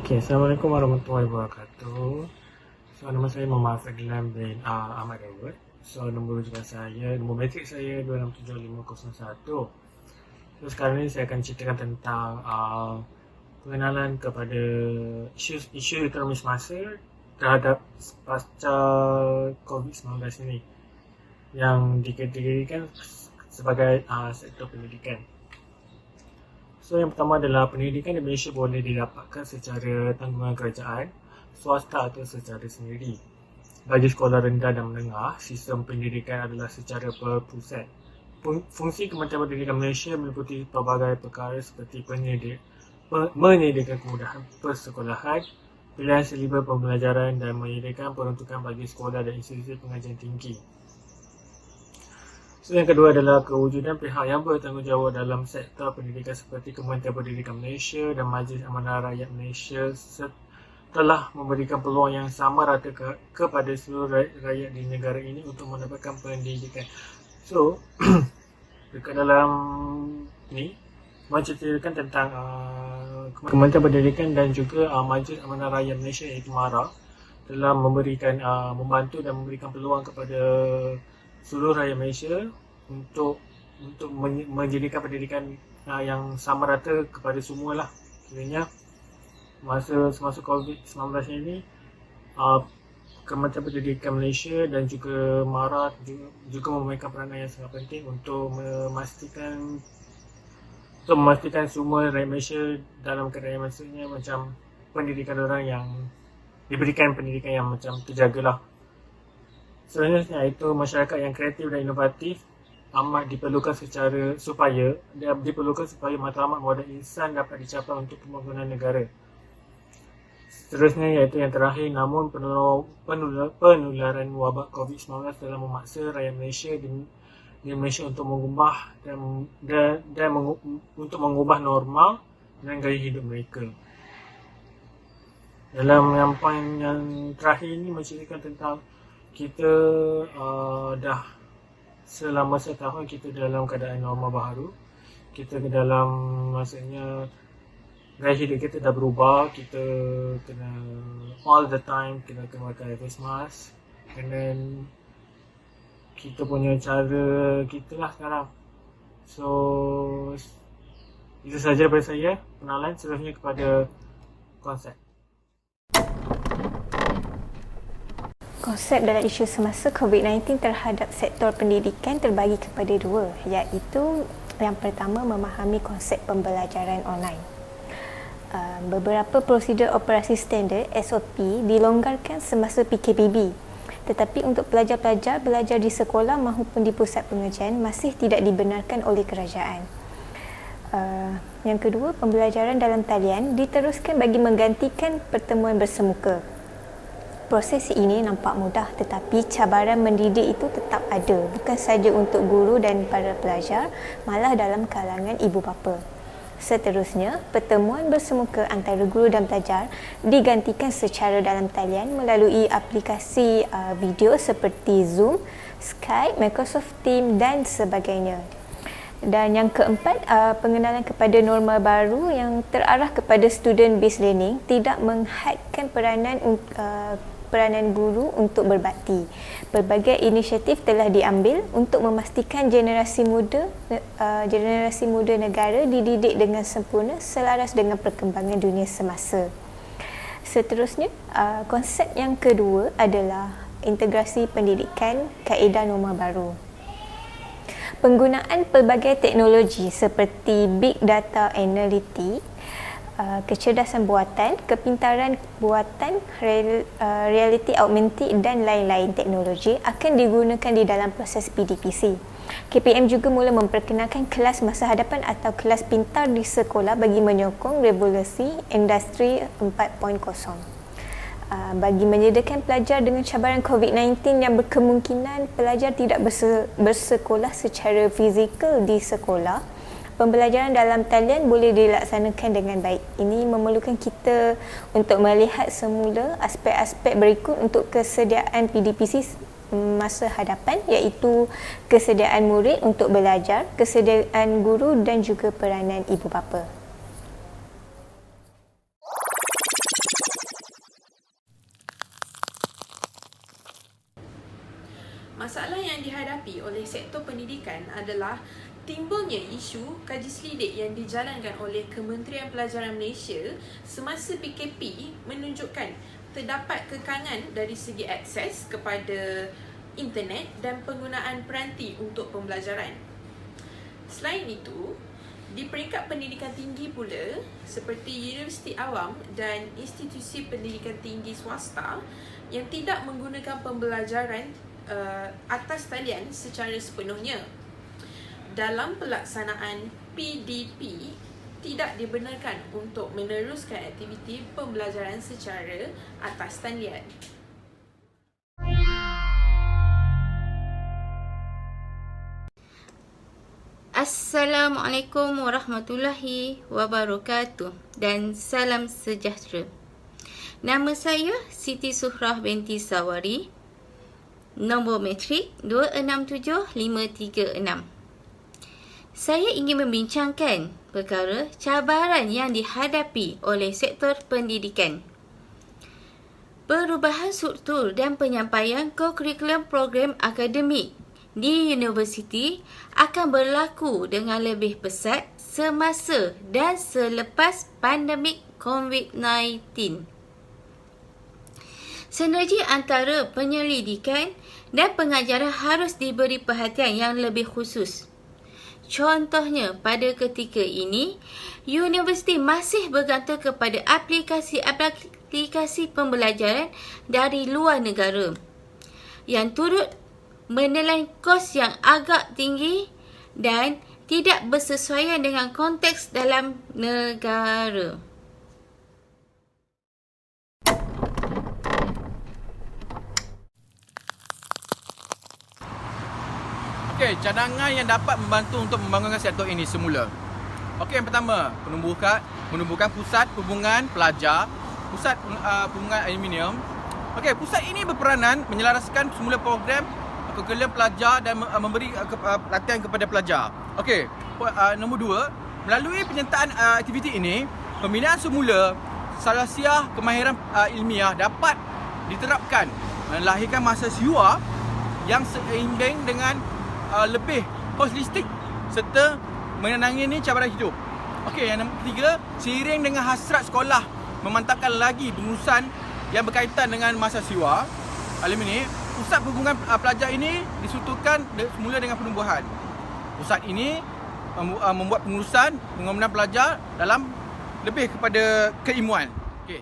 Okay, Assalamualaikum warahmatullahi wabarakatuh. So, nama saya Muhammad Fadlan bin Ahmad Dawud. So, nombor rujukan saya, nombor metrik saya 267501. So, sekarang ni saya akan ceritakan tentang pengenalan kepada isu ekonomi semasa terhadap pasca COVID-19 ini yang dikategorikan sebagai sektor pendidikan. So, yang pertama adalah pendidikan di Malaysia boleh didapatkan secara tanggungan kerajaan, swasta atau secara sendiri. Bagi sekolah rendah dan menengah, sistem pendidikan adalah secara berpusat. Fungsi Kementerian Pendidikan Malaysia meliputi pelbagai perkara seperti menyediakan kemudahan persekolahan, pilihan silibus pembelajaran dan menyediakan peruntukan bagi sekolah dan institusi pengajian tinggi. So, yang kedua adalah kewujudan pihak yang bertanggungjawab dalam sektor pendidikan seperti Kementerian Pendidikan Malaysia dan Majlis Amanah Rakyat Malaysia telah memberikan peluang yang sama rata kepada seluruh rakyat di negara ini untuk mendapatkan pendidikan. So, dekat dalam ni menceritakan tentang Kementerian Pendidikan dan juga Majlis Amanah Rakyat Malaysia iaitu MARA telah memberikan membantu dan memberikan peluang kepada seluruh rakyat Malaysia untuk menjadikan pendidikan yang sama rata kepada semua lah. Kiranya semasa COVID-19 ini Kementerian Pendidikan Malaysia dan juga MARA juga memainkan peranan yang sangat penting untuk memastikan semua rakyat Malaysia dalam keadaan maksudnya macam pendidikan orang yang diberikan pendidikan yang macam terjagalah. Selanjutnya iaitu masyarakat yang kreatif dan inovatif amat diperlukan supaya matlamat moden insan dapat dicapai untuk pembangunan negara. Seterusnya iaitu yang terakhir, namun penularan wabak COVID-19 telah memaksa rakyat Malaysia di Malaysia untuk mengubah untuk mengubah norma dan gaya hidup mereka. Dalam yang poin yang terakhir ini menceritakan tentang kita dah selama setahun kita dalam keadaan norma baru. Kita dalam maksudnya gaya hidup kita dah berubah. Kita kena all the time kena pakai face mask, and then kita punya cara kita lah sekarang. So itu sahaja daripada saya penalan. Seterusnya kepada konsep. Konsep dalam isu semasa COVID-19 terhadap sektor pendidikan terbagi kepada dua, iaitu yang pertama memahami konsep pembelajaran online. Beberapa prosedur operasi standard SOP dilonggarkan semasa PKPB, tetapi untuk pelajar-pelajar belajar di sekolah maupun di pusat pengajian masih tidak dibenarkan oleh kerajaan. Yang kedua, pembelajaran dalam talian diteruskan bagi menggantikan pertemuan bersemuka. Proses ini nampak mudah, tetapi cabaran mendidik itu tetap ada, bukan sahaja untuk guru dan para pelajar, malah dalam kalangan ibu bapa. Seterusnya, pertemuan bersemuka antara guru dan pelajar digantikan secara dalam talian melalui aplikasi video seperti Zoom, Skype, Microsoft Teams dan sebagainya. Dan yang keempat, pengenalan kepada norma baru yang terarah kepada student based learning tidak menghadkan peranan guru untuk berbakti. Berbagai inisiatif telah diambil untuk memastikan generasi muda negara dididik dengan sempurna selaras dengan perkembangan dunia semasa. Seterusnya, konsep yang kedua adalah integrasi pendidikan kaedah norma baru. Penggunaan pelbagai teknologi seperti big data analytics, kecerdasan buatan, kepintaran buatan, reality augmented dan lain-lain teknologi akan digunakan di dalam proses PDPC. KPM juga mula memperkenalkan kelas masa hadapan atau kelas pintar di sekolah bagi menyokong revolusi industri 4.0. Bagi menyediakan pelajar dengan cabaran COVID-19 yang berkemungkinan pelajar tidak bersekolah secara fizikal di sekolah, pembelajaran dalam talian boleh dilaksanakan dengan baik. Ini memerlukan kita untuk melihat semula aspek-aspek berikut untuk kesediaan PDPC masa hadapan, iaitu kesediaan murid untuk belajar, kesediaan guru dan juga peranan ibu bapa. Pendidikan adalah timbulnya isu kaji selidik yang dijalankan oleh Kementerian Pelajaran Malaysia semasa PKP menunjukkan terdapat kekangan dari segi akses kepada internet dan penggunaan peranti untuk pembelajaran. Selain itu, di peringkat pendidikan tinggi pula, seperti universiti awam dan institusi pendidikan tinggi swasta yang tidak menggunakan pembelajaran atas talian secara sepenuhnya. Dalam pelaksanaan PDP, tidak dibenarkan untuk meneruskan aktiviti pembelajaran secara atas talian. Assalamualaikum warahmatullahi wabarakatuh dan salam sejahtera. Nama saya Siti Suhrah binti Sawari. Nombor matrik 267536. Saya ingin membincangkan perkara cabaran yang dihadapi oleh sektor pendidikan. Perubahan struktur dan penyampaian kurikulum program akademik di universiti akan berlaku dengan lebih pesat semasa dan selepas pandemik COVID-19. Sinergi antara penyelidikan dan pengajaran harus diberi perhatian yang lebih khusus. Contohnya, pada ketika ini, universiti masih bergantung kepada aplikasi pembelajaran dari luar negara yang turut menelan kos yang agak tinggi dan tidak bersesuaian dengan konteks dalam negara. Okey, cadangan yang dapat membantu untuk membangunkan sektor ini semula. Okey, yang pertama, menumbuhkan pusat hubungan pelajar, pusat hubungan aluminium. Okey, pusat ini berperanan menyelaraskan semula program kurikulum pelajar dan memberi pelatihan kepada pelajar. Okey, nombor 2, melalui penyertaan aktiviti ini, pembinaan semula salasiah kemahiran ilmiah dapat diterapkan melahirkan mahasiswa yang seimbang dengan lebih holistik serta menangani cabaran hidup. Okey, yang nombor 3, seiring dengan hasrat sekolah memantapkan lagi pengurusan yang berkaitan dengan mahasiswa alumni, pusat hubungan pelajar ini disutukan semula dengan penumbuhan. Pusat ini membuat pengurusan pengumuman pelajar dalam lebih kepada keilmuan. Okey.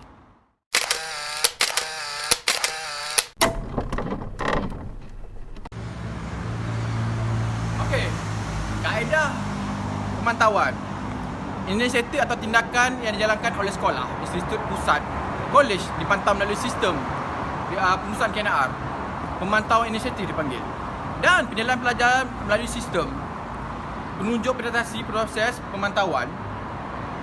Okey. Kaedah pemantauan. Inisiatif atau tindakan yang dijalankan oleh sekolah, institut pusat, kolej dipantau melalui sistem pengurusan KNR. Pemantauan inisiatif dipanggil. Dan penilaian pelajaran melalui sistem penunjuk presentasi proses pemantauan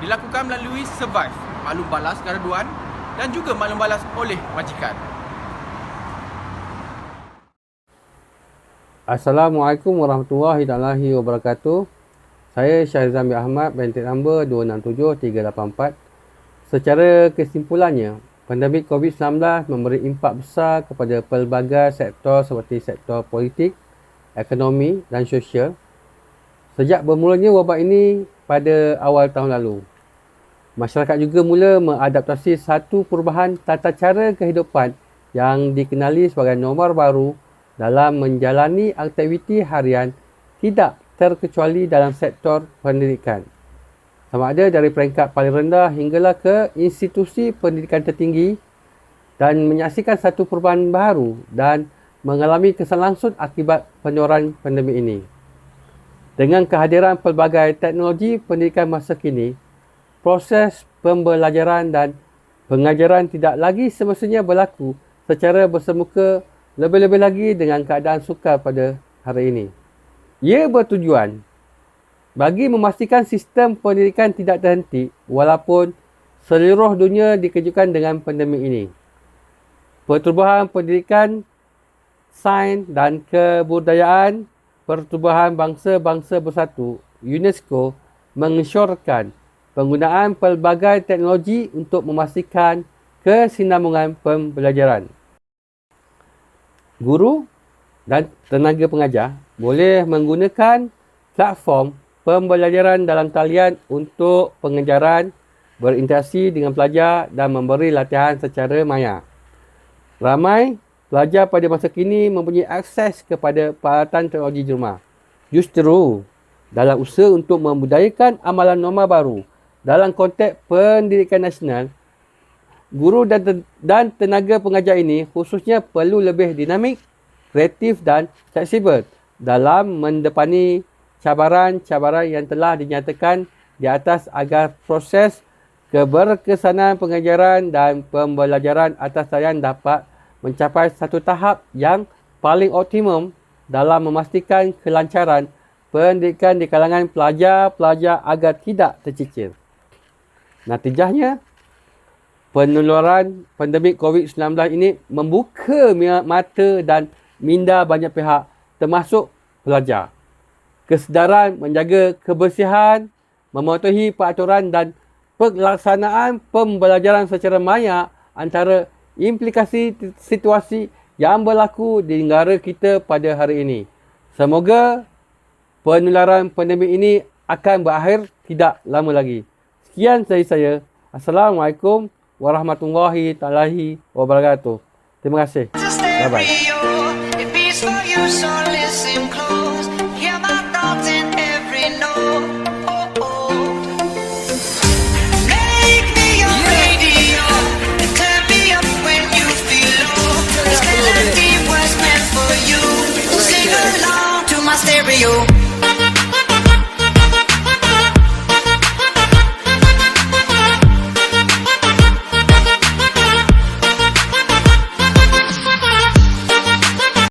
dilakukan melalui survive, maklum balas graduan dan juga maklum balas oleh majikan. Assalamualaikum warahmatullahi wabarakatuh. Saya Syahrizam bin Ahmad, bintik nombor 267384. Secara kesimpulannya, pandemik COVID-19 memberi impak besar kepada pelbagai sektor seperti sektor politik, ekonomi dan sosial. Sejak bermulanya wabak ini pada awal tahun lalu, masyarakat juga mula mengadaptasi satu perubahan tata cara kehidupan yang dikenali sebagai norma baru dalam menjalani aktiviti harian tidak terkecuali dalam sektor pendidikan. Sama ada dari peringkat paling rendah hinggalah ke institusi pendidikan tertinggi dan menyaksikan satu perubahan baru dan mengalami kesan langsung akibat penularan pandemik ini. Dengan kehadiran pelbagai teknologi pendidikan masa kini, proses pembelajaran dan pengajaran tidak lagi semestinya berlaku secara bersemuka, lebih-lebih lagi dengan keadaan sukar pada hari ini. Ia bertujuan bagi memastikan sistem pendidikan tidak terhenti walaupun seluruh dunia dikejutkan dengan pandemik ini. Pertubuhan Pendidikan, Sains dan Kebudayaan Pertubuhan Bangsa-Bangsa Bersatu UNESCO mengesyorkan penggunaan pelbagai teknologi untuk memastikan kesinambungan pembelajaran. Guru dan tenaga pengajar boleh menggunakan platform pembelajaran dalam talian untuk pengajaran, berinteraksi dengan pelajar dan memberi latihan secara maya. Ramai pelajar pada masa kini mempunyai akses kepada peralatan teknologi di rumah. Justru, dalam usaha untuk membudayakan amalan norma baru dalam konteks pendidikan nasional, guru dan tenaga pengajar ini khususnya perlu lebih dinamik, kreatif dan fleksibel dalam mendepani cabaran-cabaran yang telah dinyatakan di atas agar proses keberkesanan pengajaran dan pembelajaran atas talian dapat mencapai satu tahap yang paling optimum dalam memastikan kelancaran pendidikan di kalangan pelajar-pelajar agar tidak tercicir. Natijahnya, penularan pandemik COVID-19 ini membuka mata dan minda banyak pihak termasuk pelajar. Kesedaran menjaga kebersihan, mematuhi peraturan dan pelaksanaan pembelajaran secara maya antara implikasi situasi yang berlaku di negara kita pada hari ini. Semoga penularan pandemik ini akan berakhir tidak lama lagi. Sekian dari saya. Assalamualaikum warahmatullahi wabarakatuh. Terima kasih. Bye-bye. It beats for you, so listen close. Hear my thoughts in every note. Oh, oh. Make me your radio and turn me up when you feel low. This melody was meant for you. Sing along to my stereo.